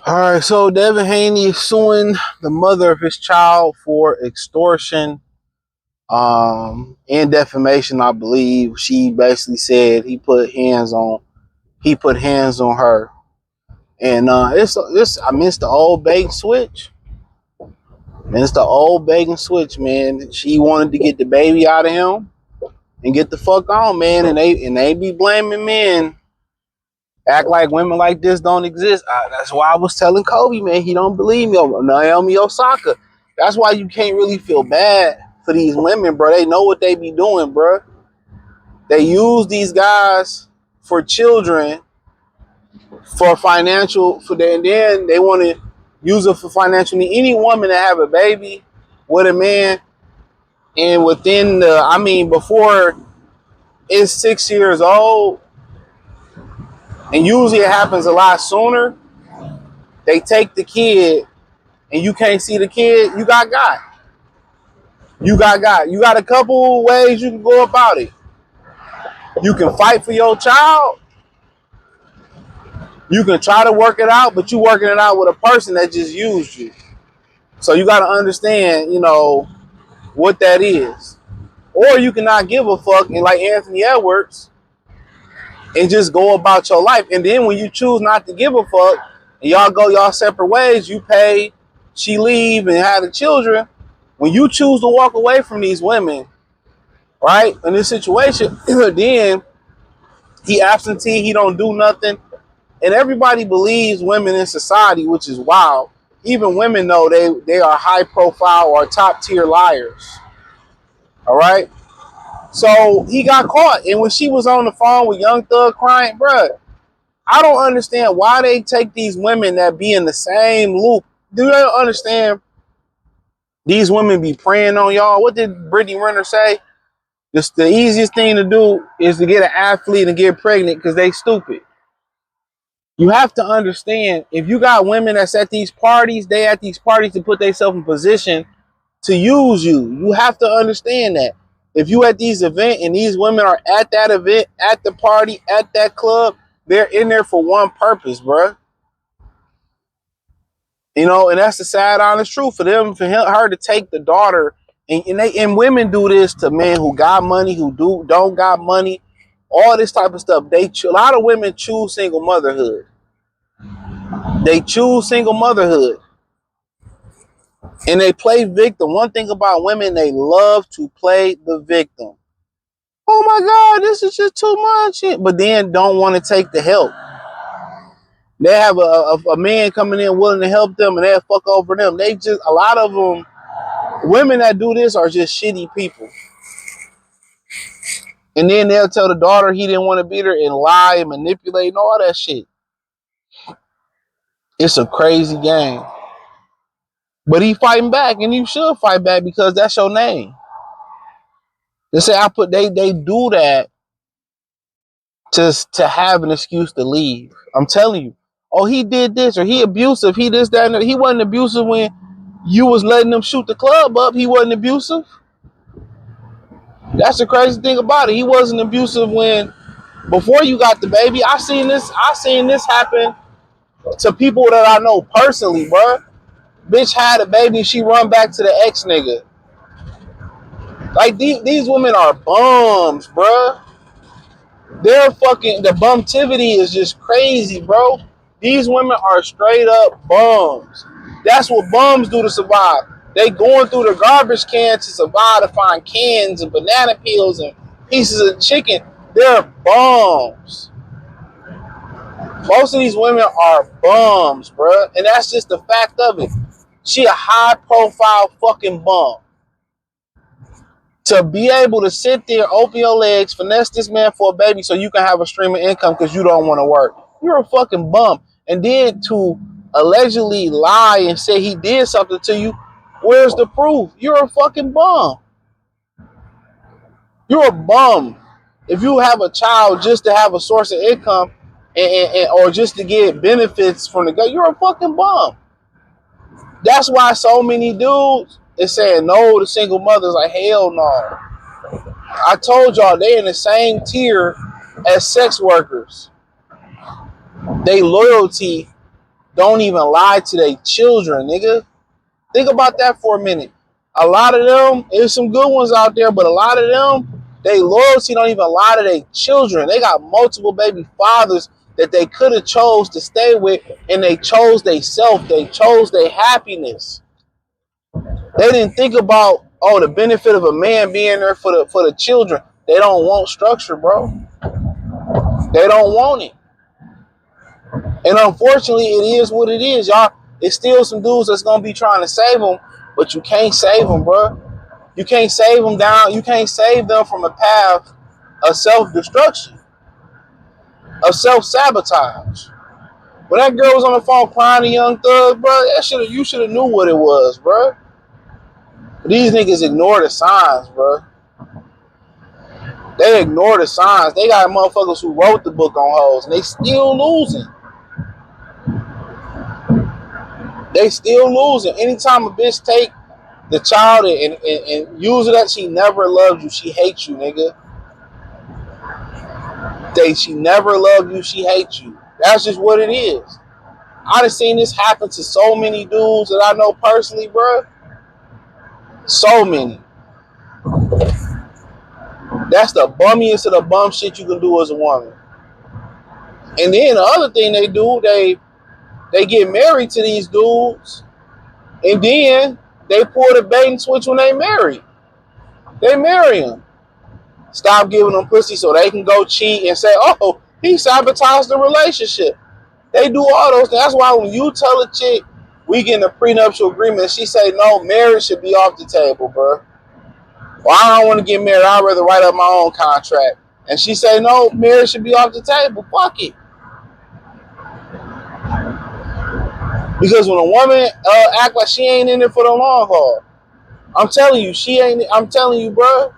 All right, so Devin Haney is suing the mother of his child for extortion and defamation, I believe. She basically said he put hands on her. And it's the old bait and switch. And it's the old bait and switch, man. She wanted to get the baby out of him and get the fuck on, man. And they be blaming men. Act like women like this don't exist. That's why I was telling Kobe, man, he don't believe me. Naomi Osaka. That's why you can't really feel bad for these women, bro. They know what they be doing, bro. They use these guys for children, for financial, and then they want to use it for financial need. Any woman that have a baby with a man, and before it's 6 years old, and usually it happens a lot sooner, they take the kid and you can't see the kid, you got. You got a couple ways you can go about it. You can fight for your child. You can try to work it out, but you working it out with a person that just used you. So you got to understand, what that is. Or you cannot give a fuck and like Anthony Edwards and just go about your life. And then when you choose not to give a fuck and y'all go y'all separate ways, you pay, she leave and have the children. When you choose to walk away from these women, right, in this situation, then he absentee, he don't do nothing. And everybody believes women in society, which is wild. Even women know they are high profile or top tier liars. All right. So he got caught. And when she was on the phone with Young Thug crying, bruh, I don't understand why they take these women that be in the same loop. Do they understand these women be preying on y'all? What did Brittany Renner say? The easiest thing to do is to get an athlete and get pregnant because they stupid. You have to understand, if you got women that's at these parties, they at these parties to put themselves in position to use you. You have to understand that. If you at these events and these women are at that event, at the party, at that club, they're in there for one purpose, bruh. And that's the sad, honest truth for them, for her to take the daughter. And women do this to men who got money, who don't got money, all this type of stuff. A lot of women choose single motherhood. They choose single motherhood. And they play victim. One thing about women, they love to play the victim. Oh my God, this is just too much. But then don't want to take the help. They have a man coming in willing to help them and they'll fuck over them. A lot of them, women that do this are just shitty people. And then they'll tell the daughter he didn't want to beat her and lie and manipulate and all that shit. It's a crazy game. But he fighting back, and you should fight back because that's your name. They say they do that to have an excuse to leave. I'm telling you. Oh, he did this, or he abusive, he this, that, and he wasn't abusive when you was letting them shoot the club up. He wasn't abusive. That's the crazy thing about it. He wasn't abusive before you got the baby. I seen this happen to people that I know personally, bro. Bitch had a baby, she run back to the ex nigga. Like these women are bums, bro. The bumtivity is just crazy, bro. These women are straight up bums. That's what bums do to survive. They going through the garbage can to survive, to find cans and banana peels and pieces of chicken. They're bums. Most of these women are bums, bro. And that's just the fact of it. She a high profile fucking bum. To be able to sit there, open your legs, finesse this man for a baby so you can have a stream of income because you don't want to work. You're a fucking bum. And then to allegedly lie and say he did something to you, where's the proof? You're a fucking bum. You're a bum. If you have a child just to have a source of income or just to get benefits from the guy, you're a fucking bum. That's why so many dudes It's saying no to single mothers. Like, hell no. I told y'all they in the same tier as sex workers. They loyalty don't even lie to their children, nigga. Think about that for a minute. A lot of them, there's some good ones out there, but a lot of them, they loyalty don't even lie to their children. They got multiple baby fathers that they could have chose to stay with, and they chose they self. They chose their happiness. They didn't think about, oh, the benefit of a man being there for the children. They don't want structure, bro. They don't want it. And unfortunately, it is what it is, y'all. It's still some dudes that's gonna be trying to save them, but you can't save them, bro. You can't save them down. You can't save them from a path of self-destruction, of self-sabotage. When that girl was on the phone crying to Young Thug, bro, you should have knew what it was, bro. These niggas ignore the signs, bro. They ignore the signs. They got motherfuckers who wrote the book on hoes, and they still losing. They still losing. Anytime a bitch take the child and use it that she never loved you, she hates you, nigga. She never loved you, she hates you. That's just what it is. I done seen this happen to so many dudes that I know personally, bro. So many. That's the bummiest of the bum shit you can do as a woman. And then the other thing they do, they get married to these dudes, and then they pull the bait and switch when they marry. They marry them. Stop giving them pussy so they can go cheat and say, oh, he sabotaged the relationship. They do all those things. That's why when you tell a chick, we get in a prenuptial agreement, she say, no, marriage should be off the table, bro. Well, I don't want to get married. I'd rather write up my own contract. And she say, no, marriage should be off the table. Fuck it. Because when a woman act like she ain't in it for the long haul, I'm telling you, she ain't. I'm telling you, bro.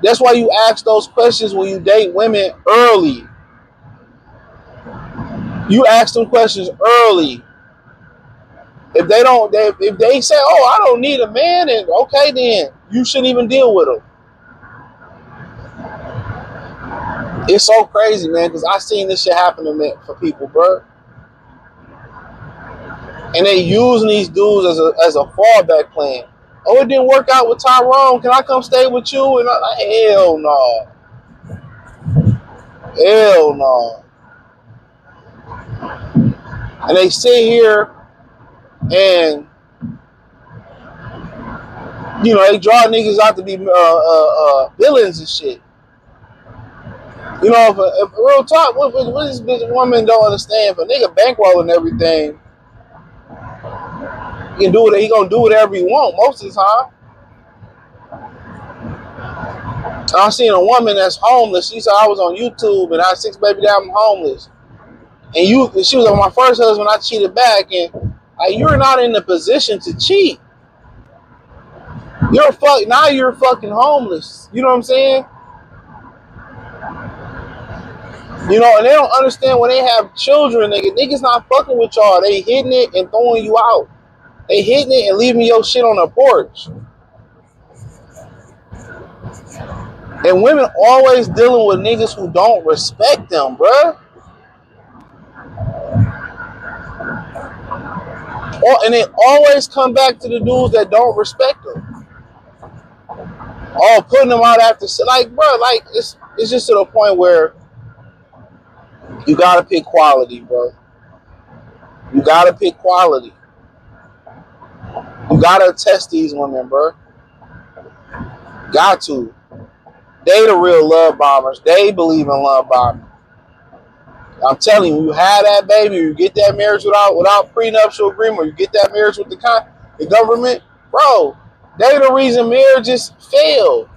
That's why you ask those questions when you date women early. You ask them questions early. If they don't, if they say, "Oh, I don't need a man," and okay, then you shouldn't even deal with them. It's so crazy, man, because I seen this shit happen for people, bro. And they using these dudes as a fallback plan. Oh, it didn't work out with Tyrone. Can I come stay with you? And I'm like, hell no. Hell no. And they sit here and, you know, they draw niggas out to be villains and shit. You know, if real talk, what this bitch woman don't understand, if a nigga bankrolling everything, he gonna do whatever he want most of the time. I seen a woman that's homeless. She said, I was on YouTube and I had 6 baby daddy, I'm homeless. And she was like, my first husband, I cheated back, and you're not in the position to cheat. Now you're fucking homeless. You know what I'm saying? You know, and they don't understand when they have children, niggas not fucking with y'all. They hitting it and throwing you out. They hitting it and leaving your shit on the porch. And women always dealing with niggas who don't respect them, bruh. And they always come back to the dudes that don't respect them. Putting them out after, like, bro, like, it's just to the point where you gotta pick quality, bro. You gotta pick quality. You gotta test these women, bro. Got to. They the real love bombers. They believe in love bombing. I'm telling you, you have that baby, you get that marriage without prenuptial agreement, or you get that marriage with the government, bro. They the reason marriages fail.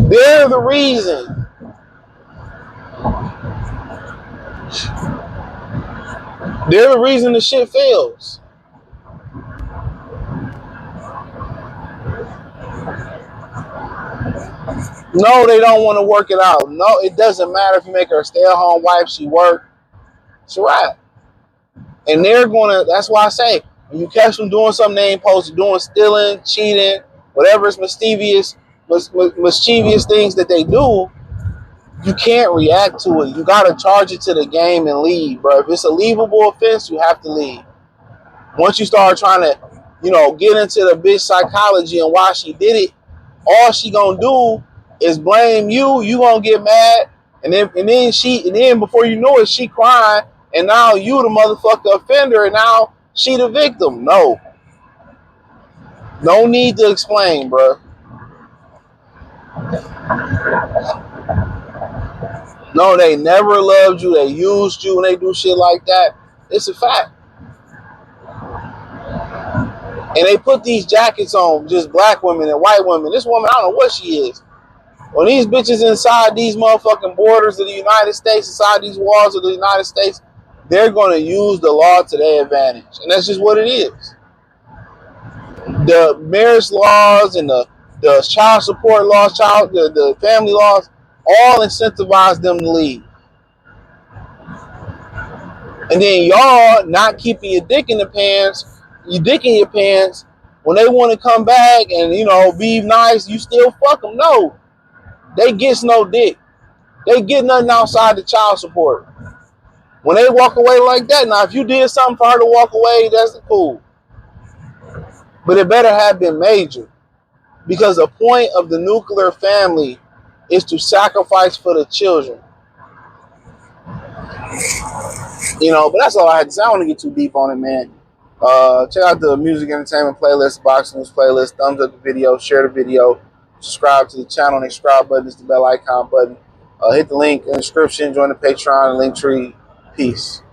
They're the reason. They're the reason the shit fails. No, they don't want to work it out. No, it doesn't matter if you make her a stay-at-home wife, she work. It's a wrap. And that's why I say, When you catch them doing something they ain't supposed to doing, stealing, cheating, whatever is mischievous things that they do, you can't react to it. You gotta charge it to the game and leave, bro. If it's a leavable offense, you have to leave. Once you start trying to, get into the bitch psychology and why she did it, all she gonna do is blame you. You gonna get mad, and then before you know it, she crying, and now you the motherfucker offender, and now she the victim. No need to explain, bro. No, they never loved you. They used you, and they do shit like that. It's a fact. And they put these jackets on just black women and white women. This woman, I don't know what she is. When these bitches inside these motherfucking borders of the United States, inside these walls of the United States, they're going to use the law to their advantage. And that's just what it is. The marriage laws and the child support laws, the family laws, all incentivize them to leave. And then y'all not keeping your dick in the pants, your dick in your pants, when they want to come back and, be nice, you still fuck them. No, they gets no dick. They get nothing outside the child support. When they walk away like that, now if you did something for her to walk away, that's cool. But it better have been major. Because the point of the nuclear family is to sacrifice for the children. But that's all I had to say. I don't want to get too deep on it, man. Check out the music entertainment playlist, boxing news playlist. Thumbs up the video, share the video, subscribe to the channel. The subscribe button is the bell icon button. Hit the link in the description, join the Patreon and Linktree. Peace.